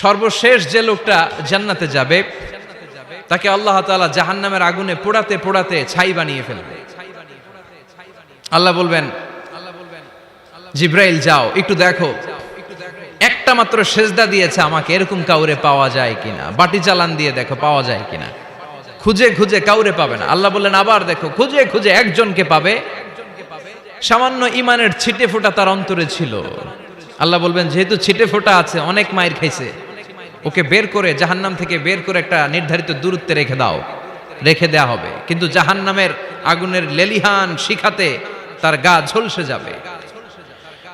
সর্বশেষ যে লোকটা জান্নাতে যাবে তাকে আল্লাহ তাআলা জাহান্নামের আগুনে পোড়াতে পোড়াতে ছাই বানিয়ে ফেলবে। আল্লাহ বলবেন, জিব্রাইল যাও একটু দেখো, একটা মাত্র সেজদা দিয়েছে আমাকে, এরকম কাউরে পাওয়া যায় কিনা। বাটি চালান দিয়ে দেখো পাওয়া যায় কিনা। খুঁজে খুঁজে কাউরে পাবে না। আল্লাহ বললেন আবার দেখো, খুঁজে খুঁজে একজনকে পাবে, সামান্য ইমানের ছিটে ফোঁটা তার অন্তরে ছিল। আল্লাহ বলবেন যেহেতু ছিটে ফোঁটা আছে, অনেক মায়ের খাইছে, ওকে বের করে জাহান্নাম থেকে বের করে একটা নির্ধারিত দূরত্বে রেখে দাও। রেখে দেয়া হবে, কিন্তু জাহান্নামের আগুনের লেলিহান শিখাতে তার গা ঝলসে যাবে।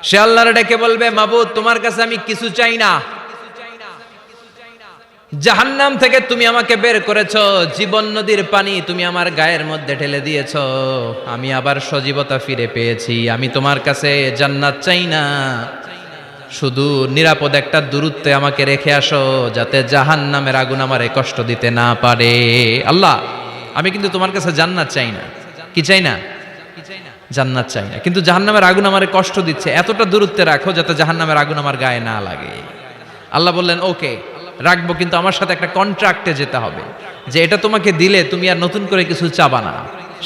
সে আল্লাহর ডেকে বলবে, মাবুদ তোমার কাছে আমি কিছু চাই না, জাহান্নাম থেকে তুমি আমাকে বের করেছো, জীবন নদীর পানি তুমি আমার গায়ের মধ্যে ঢেলে দিয়েছো, আমি আবার সজীবতা ফিরে পেয়েছি। আমি তোমার কাছে জান্নাত চাই না, শুধু নিরাপদ একটা দূরত্বে আমাকে রেখে আসো, যাতে জাহান্নামের আগুন আমারে কষ্ট দিতে না পারে। আল্লাহ আমি কিন্তু তোমার কাছে জান্নাত চাই না। কি চাই না? জান্নাত চাই না, কিন্তু জাহান্নামের আগুন আমারে কষ্ট দিচ্ছে, এতটা দূরত্বে রাখো যাতে জাহান্নামের আগুন আমার গায়ে না লাগে। আল্লাহ বললেন ওকে রাখবো, কিন্তু আমার সাথে একটা কন্ট্রাক্টে যেতে হবে, যে এটা তোমাকে দিলে তুমি আর নতুন করে কিছু চাবা না।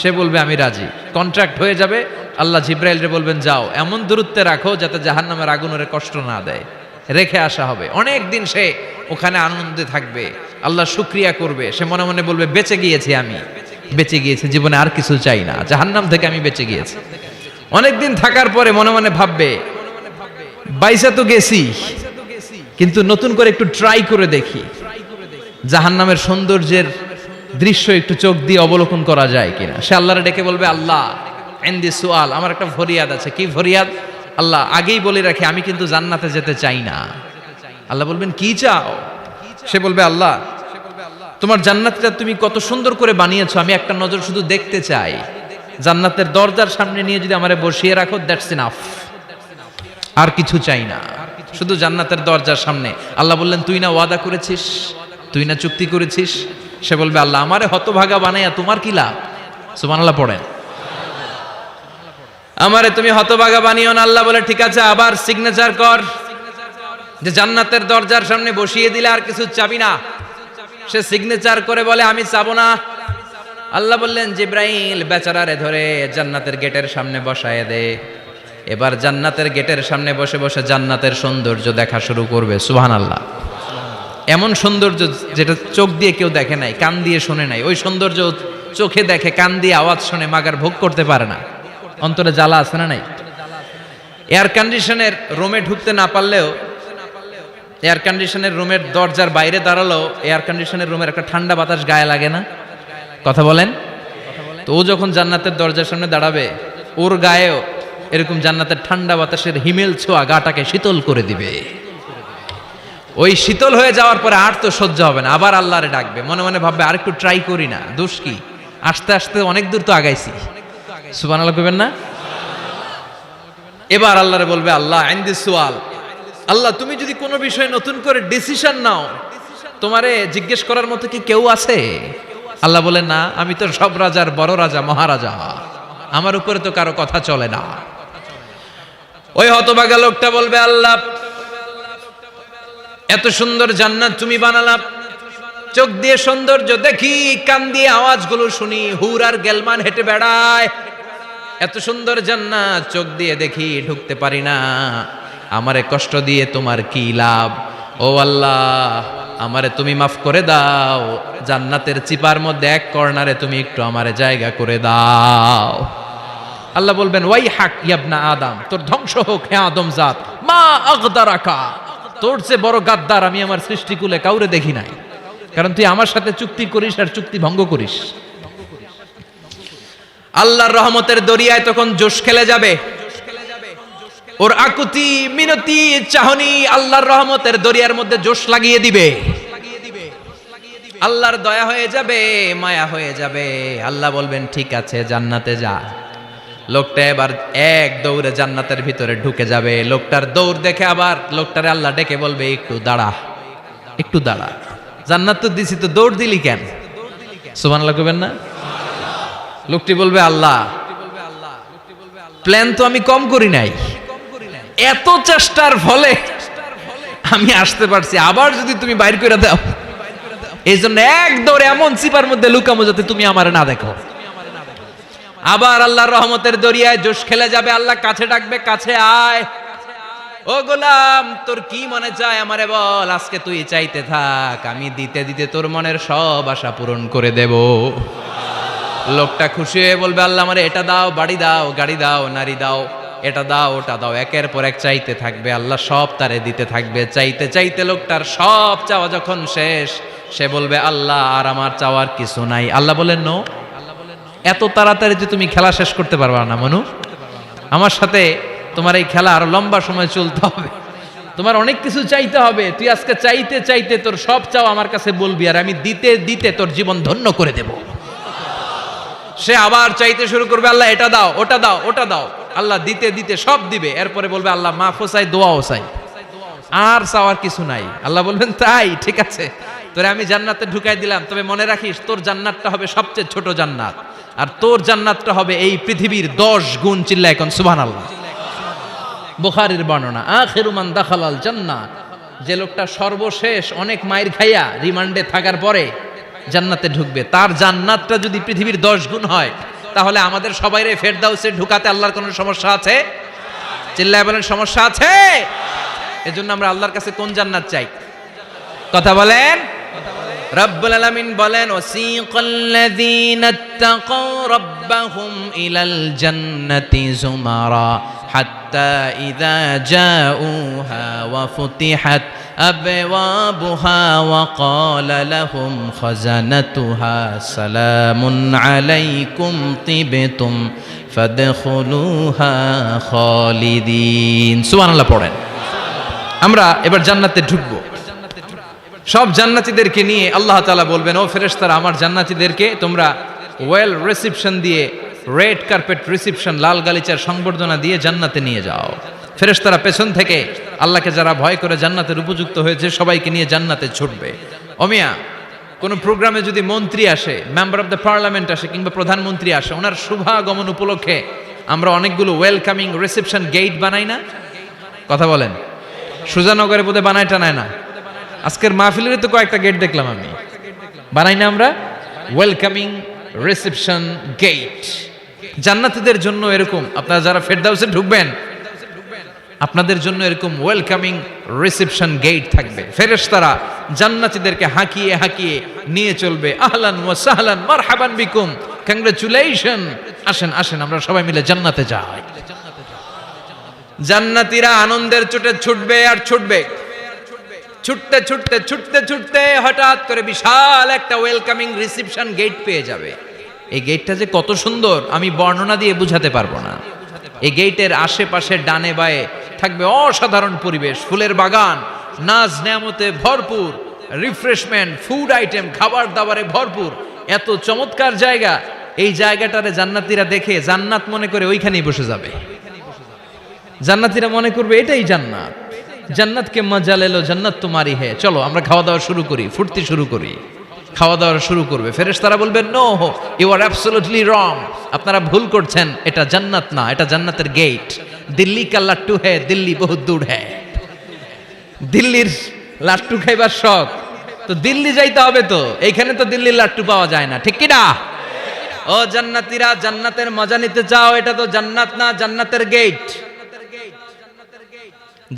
সে বলবে আমি রাজি, কন্ট্রাক্ট হয়ে যাবে। আল্লাহ জিব্রাইলরে বলবেন যাও এমন দূরত্বে রাখো যাতে জাহান্নামের আগুন ওরে কষ্ট না দেয়। রেখে আসা হবে, অনেক দিন সে ওখানে আনন্দে থাকবে, আল্লাহ শুকরিয়া করবে। সে মনে মনে বলবে বেঁচে গিয়েছি, আমি বেঁচে গিয়েছি, জীবনে আর কিছু চাই না, জাহান্নাম থেকে আমি বেঁচে গিয়েছি। অনেকদিন থাকার পরে মনে মনে ভাববে বাইসা তো গেছি, কিন্তু নতুন করে একটু ট্রাই করে দেখি, জাহান্নামের সৌন্দর্যের দৃশ্য একটু চোখ দিয়ে অবলোকন করা যায় কিনা। সে আল্লাহরে ডেকে বলবে আল্লাহ ইনদি সুআল, আমার একটা ফরিয়াদ আছে। কি ফরিয়াদ? আল্লাহ আগেই বলে রাখি আমি কিন্তু জান্নাতে যেতে চাই না। আল্লাহ বলবেন কি চাও? সে বলবে আল্লাহ তোমার জান্নাতটা তুমি কত সুন্দর করে বানিয়েছো, আমি একটা নজর শুধু দেখতে চাই। জান্নাতের দরজার সামনে নিয়ে যদি আমারে বসিয়ে রাখো, দ্যাটস ইনাফ, আর কিছু চাই না, শুধু জান্নাতের দরজার সামনে। আল্লাহ বললেন তুই না ওয়াদা করেছিস, তুই না চুক্তি করেছিস। সে বলবে আল্লাহ আমারে হতভাগা বানাইয়া তোমার কি লাভ? সুবহানাল্লাহ পড়েন। আমারে তুমি হতভাগা বানিও না। আল্লাহ বলে ঠিক আছে, আবার সিগনেচার কর যে জান্নাতের দরজার সামনে বসিয়ে দিলে আর কিছু চাবি না। সে সিগনেচার করে বলে আমি চাবো না। আল্লাহ বললেন জিব্রাইল বেচারারে ধরে জান্নাতের গেটের সামনে বসায় দে। এবার জান্নাতের গেটের সামনে বসে বসে জান্নাতের সৌন্দর্য দেখা শুরু করবে। সুবহানাল্লাহ। এমন সৌন্দর্য যেটা চোখ দিয়ে কেউ দেখে নাই, কান দিয়ে শোনে নাই। ওই সৌন্দর্য চোখে দেখে, কান দিয়ে আওয়াজ শুনে, মাগার ভোগ করতে পারে না। অন্তরে জ্বালা আছে না নাই? এয়ার কন্ডিশনের রুমে ঢুকতে না পারলেও, এয়ার কন্ডিশনের রুমের দরজার বাইরে দাঁড়ালো, এয়ার কন্ডিশনের রুমের একটা ঠান্ডা বাতাস গায়ে লাগে না? কথা বলেন তো। ও যখন জান্নাতের দরজার সামনে দাঁড়াবে, ওর গায়েও এরকম জান্নাতের ঠান্ডা বাতাসের হিমেল ছোঁয়া গাটাকে শীতল করে দিবে। ওই শীতল হয়ে যাওয়ার পরে আর তো সহ্য হবে না, আবার আল্লাহরে ডাকবে। মনে মনে ভাববে আর একটু ট্রাই করি না, দোষ কি, আস্তে আস্তে অনেক দূর তো আগাইছি। সুবহানাল্লাহ কইবেন না? এবার আল্লাহরে বলবে আল্লাহ ইনদি সুআল, আল্লাহ তুমি যদি কোনো বিষয়ে নতুন করে ডিসিশন নাও, তোমারে জিজ্ঞেস করার মতো কি কেউ আছে? আল্লাহ বলে না, আমি তো সব রাজার বড় রাজা, মহারাজা, আমার উপরে তো কারো কথা চলে না। ওই হতভাগা লোকটা বলবে আল্লাহ এত সুন্দর জান্নাত তুমি বানালা, চোখ দিয়ে সৌন্দর্য দেখি, কান দিয়ে আওয়াজগুলো শুনি, হুর আর গেলমান হেঁটে বেড়ায়, এত সুন্দর জান্নাত চোখ দিয়ে দেখি, ঢুকতে পারি না, আমারে কষ্ট দিয়ে তোমার কি লাভ? ও আল্লাহ আমারে তুমি মাফ করে দাও, জান্নাতের চিপার মধ্যে এক কর্নারে তুমি একটু আমারে জায়গা করে দাও। আল্লাহ বলবেন ওয়াই হাক ইয়াবনা আদম, তোর ধ্বংস হোক হে আদম জাত, মা আগদারাকা, তোর চেয়ে বড় গাদ্দার আমি আমার সৃষ্টিকুলে কাউরে দেখি নাই, কারণ তুই আমার সাথে চুক্তি করিস আর চুক্তি ভঙ্গ করিস। আল্লাহর রহমতের দরিয়ায় তখন জোশ খেলে যাবে, ওর আকুতি মিনতি চাহনি আল্লাহর রহমতের দরিয়ার মধ্যে জোশ লাগিয়ে দিবে। আল্লাহর দয়া হয়ে যাবে, মায়া হয়ে যাবে। আল্লাহ বলবেন ঠিক আছে জান্নাতে যা। লোকটা এবার এক দৌড়ে জান্নাতের ভিতরে ঢুকে যাবে। লোকটার দৌড় দেখে আবার লোকটারে আল্লাহ ডেকে বলবে একটু দাঁড়া, একটু দাঁড়া, জান্নাত তো দিছি, তো দৌড় দিলি কেন? সুবহানাল্লাহ কইবেন না? লোকটি বলবে আল্লাহ প্ল্যান তো আমি কম করি নাই, এত চেষ্টার ফলে আমি আসতে পারছি, আবার যদি তুমি বাইর করে দাও, এই জন্য এক দৌড়ে এমন চিপার মধ্যে লুকামো যাতে তুমি আমার না দেখো। আবার আল্লাহর রহমতের দরিয়ায় জোশ খেলে যাবে, আল্লাহ কাছে ডাকবে, কাছে আয়, ও গোলাম তোর কি মনে চায় আমারে বল, আজকে তুই চাইতে থাক, আমি দিতে দিতে তোর মনের সব আশা পূরণ করে দেব। লোকটা খুশি হয়ে বলবে, আল্লাহ আমারে এটা দাও, বাড়ি দাও, গাড়ি দাও, নারী দাও, এটা দাও, ওটা দাও, একের পর এক চাইতে থাকবে, আল্লাহ সব তারে দিতে থাকবে। চাইতে চাইতে লোকটার সব চাওয়া যখন শেষ, সে বলবে, আল্লাহ আর আমার চাওয়ার কিছু নাই। আল্লাহ বলেন, নো, এত তাড়াতাড়ি যে তুমি খেলা শেষ করতে পারবা না মনু, আমার সাথে তোমার এই খেলা আরো লম্বা সময় চলতে হবে, তোমার অনেক কিছু চাইতে হবে। তুই আজকে চাইতে চাইতে তোর সব চাও আমার কাছে বলবি, আর আমি দিতে দিতে তোর জীবন ধন্য করে দেব। সে আবার চাইতে শুরু করবে, আল্লাহ এটা দাও, ওটা দাও, ওটা দাও, আল্লাহ দিতে দিতে সব দিবে। এরপরে বলবে, আল্লাহ মাফও চাই, দোয়াও চাই, আর চাওয়ার কিছু নাই। আল্লাহ বলবেন, তাই ঠিক আছে, তোরে আমি জান্নাতে ঢুকাই দিলাম, তবে মনে রাখিস তোর জান্নাতটা হবে সবচেয়ে ছোট জান্নাত, আর তোর জান্নাতটা হবে এই পৃথিবীর 10 গুণ। চিল্লায় এখন সুবহানাল্লাহ। বুখারীর বর্ণনা, আখিরু মান দাখালাল জান্নাহ, যে লোকটা সর্বশেষ অনেক মাইর খাইয়া রিমান্ডে থাকার পরে জান্নাতে ঢুকবে, তার জান্নাতটা যদি পৃথিবীর 10 গুণ হয়, তাহলে আমাদের সবাইরে ফেরদাউসে ঢুকাতে আল্লাহর কোনো সমস্যা আছে? চিল্লায় বলেন, সমস্যা আছে? এজন্য আমরা আল্লাহর কাছে কোন জান্নাত চাই? কথা বলেন। রব্বুল আলামিন বলেন, ওয়াসিকাল্লাযীনা ইত্তাকাউ রাব্বাহুম ইলাল জান্নাতি যুমারা হাত্তা ইযা জাউহা ওয়া ফুতিহাত আবওয়াবুহা ওয়া ক্বালা লাহুম খাজানাতুহা সালামুন আলাইকুম তিবতুম ফাদখুলুহা খালিদিন। সুবহানাল্লাহ পড়েন। আমরা এবার জান্নাতে ঢুকবো। সব জান্নাতীদেরকে নিয়ে আল্লাহ তাআলা বলবেন, ও ফেরেশতারা, আমার জান্নাতীদেরকে তোমরা ওয়েল রিসেপশন দিয়ে, রেড কার্পেট রিসেপশন, লাল গালিচার সংবর্ধনা দিয়ে জান্নাতে নিয়ে যাও। ফেরেশতারা পেছন থেকে আল্লাহকে যারা ভয় করে জান্নাতের উপযুক্ত হয়েছে সবাইকে নিয়ে জান্নাতে ছুটবে। ওমিয়া, কোন প্রোগ্রামে যদি মন্ত্রী আসে, মেম্বার অফ দ্য পার্লামেন্ট আসে, কিংবা প্রধানমন্ত্রী আসে, ওনার শুভাগমন উপলক্ষে আমরা অনেকগুলো ওয়েলকামিং রিসেপশন গেট বানাই না? কথা বলেন। সুজানগরে বোধহয় বানায় টানায় না? আজকের মাহফিলের তো কয়েকটা গেট দেখলাম আমি, বানাই না আমরা? Welcoming reception gate. জান্নাতীদের জন্য এরকম, আপনারা যারা ফেরদাউসে ঢুকবেন আপনাদের জন্য এরকম ওয়েলকামিং রিসেপশন গেট থাকবে। ফেরেশতারা জান্নাতীদেরকে হাঁকিয়ে হাঁকিয়ে নিয়ে চলবে, আহলান ওয়া সাহলান মারহাবান বিকুম, কংগ্রাচুলেশন, আসেন আসেন আমরা সবাই মিলে জান্নাতে যাই। জান্নাতীরা আনন্দের চোটে ছুটবে আর ছুটবে, ছুটতে ছুটতে ছুটতে ছুটতে হঠাৎ করে বিশাল একটা ওয়েলকামিং রিসেপশন গেট পেয়ে যাবে। এই গেটটা যে কত সুন্দর আমি বর্ণনা দিয়ে বুঝাতে পারবো না। এই গেটের আশেপাশে ডানে বায়ে থাকবে অসাধারণ পরিবেশ, ফুলের বাগান, নাজ নেয়ামতে ভরপুর, রিফ্রেশমেন্ট, ফুড আইটেম, খাবার দাবারে ভরপুর, এত চমৎকার জায়গা। এই জায়গাটারে জান্নাতীরা দেখে জান্নাত মনে করে ওইখানেই বসে যাবে। জান্নাতীরা মনে করবে এটাই জান্নাত, জান্নাতকে মজা লেলো, জান্নাত তোমারই হে, চলো আমরা খাওয়া দাওয়া শুরু করি, ফুর্তি শুরু করি। খাওয়া দাওয়া শুরু করবে। ফেরেশতারা বলবেন, no, you are absolutely wrong, আপনারা ভুল করছেন, এটা জান্নাত না, এটা জান্নাতের গেট। দিল্লি কা লাট্টু হে, দিল্লি বহুত দূর হে। দিল্লির লাট্টু খাইবার শখ, তো দিল্লি যাইতে হবে, তো এইখানে তো দিল্লির লাট্টু পাওয়া যায় না, ঠিক কি না? ও জান্নাতীরা, জান্নাতের মজা নিতে চাও? এটা তো জান্নাত না, জান্নাতের গেট।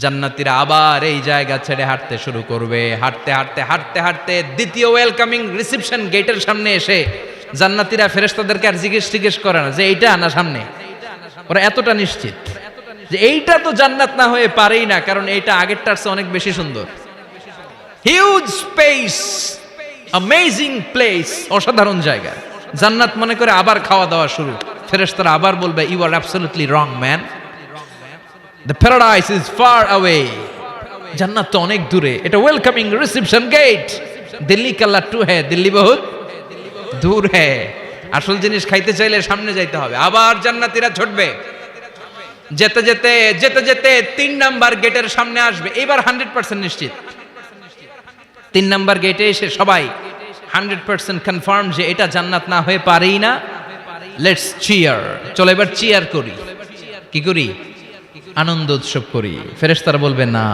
জান্নাতীরা আবার এই জায়গা ছেড়ে হাঁটতে শুরু করবে। হাঁটতে হাঁটতে হাঁটতে হাঁটতে দ্বিতীয় ওয়েলকামিং রিসেপশন গেটের সামনে এসে জান্নাতীরা ফেরেশতাদেরকে আর জিজ্ঞেস করে না যে এইটা না সামনে, ওরা এতটা নিশ্চিত যে এইটা তো জান্নাত না হয়ে পারেই না, কারণ এইটা আগেরটার চেয়ে অনেক বেশি সুন্দর। হিউজ স্পেস, অ্যামেজিং প্লেস, অসাধারণ জায়গা। জান্নাত মনে করে আবার খাওয়া দাওয়া শুরু। ফেরেশতারা আবার বলবে, you are absolutely wrong man, the paradise is far away, জান্নাত তো অনেক দূরে, এটা ওয়েলকামিং রিসেপশন গেট। দিল্লি কা লাট্টু হে, দিল্লি বহুত দূর হে। আসল জিনিস খাইতে চাইলে সামনে যাইতে হবে। আবার জান্নাতীরা ছুটবে, যেতে যেতে যেতে যেতে 3 নাম্বার গেটের সামনে আসবে। এবার 100% নিশ্চিত 3 নাম্বার গেটে এসে সবাই 100% কনফার্ম যে এটা জান্নাত না হয়ে পারেই না। লেটস চিয়ার, চলো এবার চিয়ার করি। কি করি? আনন্দ উৎসব করি, ফেরেশতারা বলবে না,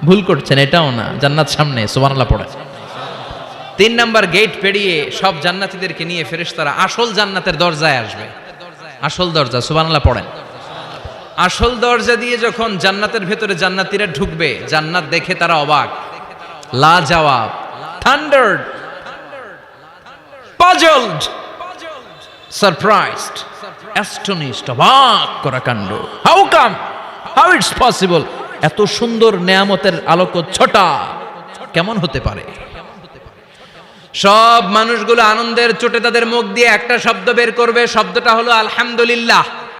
ভুল করছেন, এটাও না, জান্নাত সামনে, সুবহানাল্লাহ পড়ে। 3 নাম্বার গেট পেরিয়ে সব জান্নাতীদেরকে নিয়ে ফেরেশতারা আসল জান্নাতের দরজায় আসবে। আসল দরজা, সুবহানাল্লাহ পড়েন। আসল দরজা দিয়ে যখন জান্নাতের ভেতরে জান্নাতীরা ঢুকবে, জান্নাত দেখে তারা অবাক, লাজবাব, থান্ডার্ড, পাজলড, সারপ্রাইজড, অ্যাস্টনিশড, অবাক করা কাণ্ড। How come, how it's possible, এত সুন্দর নেয়ামতের আলোকচ্ছটা কেমন হতে পারে? সব মানুষগুলো আনন্দের চোটে তাদের মুখ দিয়ে একটা শব্দ বের করবে, শব্দটা হলো আলহামদুলিল্লাহ।